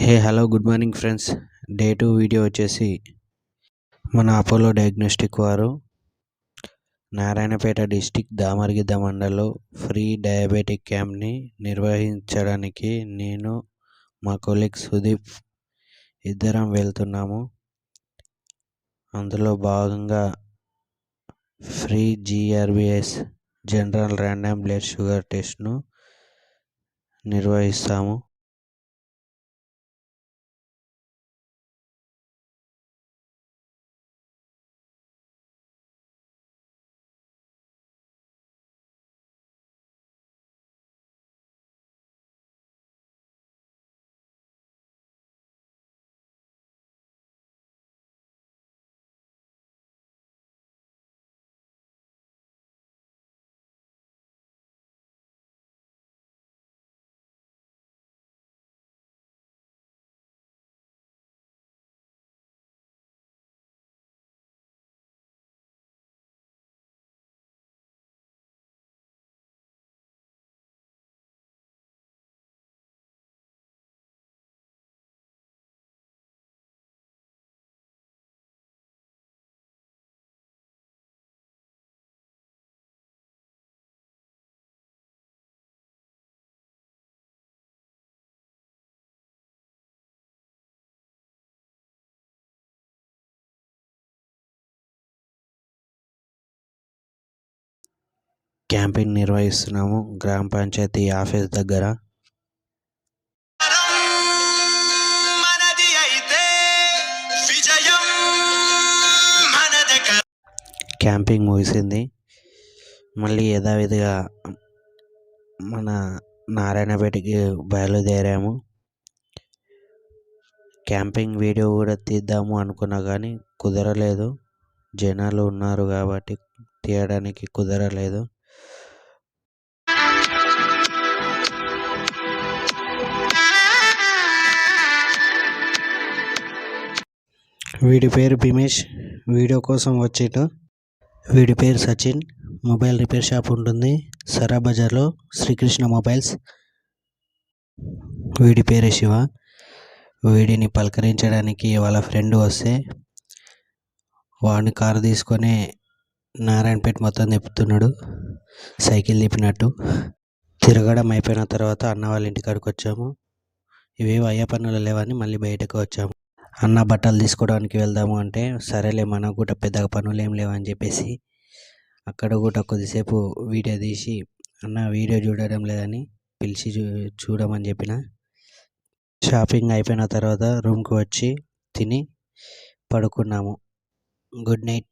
Hello good morning friends. Day 2 video వచ్చేసి మన Apollo diagnostic వారు నారాయణపేట డిస్టిక్ దామరగిద్ద మండలంలో ఫ్రీ డయాబెటిక్ క్యాంప్ని నిర్వహించడానికి నేను మా కొలీగ్ సుదీప్ ఇద్దరం వెళ్తున్నాము. అందులో భాగంగా free GRBS general random blood sugar టెస్ట్ను నిర్వహిస్తాము. క్యాంపింగ్ నిర్వహిస్తున్నాము గ్రామ పంచాయతీ ఆఫీస్ దగ్గర. క్యాంపింగ్ ముగిసింది. మళ్ళీ యథావిధిగా మన నారాయణపేటకి బయలుదేరాము. క్యాంపింగ్ వీడియో కూడా తీద్దాము అనుకున్నా కానీ కుదరలేదు. జనాలు ఉన్నారు కాబట్టి తీయడానికి కుదరలేదు. వీడి పేరు భీమేష్, వీడియో కోసం వచ్చిండు. వీడి పేరు సచిన్, మొబైల్ రిపేర్ షాప్ ఉంటుంది సరా బజార్లో, శ్రీకృష్ణ మొబైల్స్. వీడి పేరు శివ. వీడిని పలకరించడానికి వాళ్ళ ఫ్రెండ్ వస్తే వాడిని కారు తీసుకొని నారాయణపేట మొత్తం తిప్పుతున్నాడు, సైకిల్ తిప్పినట్టు. తిరగడం అయిపోయిన తర్వాత అన్న వాళ్ళ ఇంటికాడికి వచ్చాము. ఇవేవి అయ్యే పనులు లేవని మళ్ళీ బయటకు వచ్చాము. అన్న బట్టలు తీసుకోవడానికి వెళ్దాము అంటే సరేలే మనకు కూడా పెద్దగా పనులు ఏం లేవని చెప్పేసి అక్కడ కూడా కొద్దిసేపు వీడియో తీసి అన్న వీడియో చూడడం లేదని పిలిచి చూడమని చెప్పిన. షాపింగ్ అయిపోయిన తర్వాత రూమ్కి వచ్చి తిని పడుకున్నాము. Good night.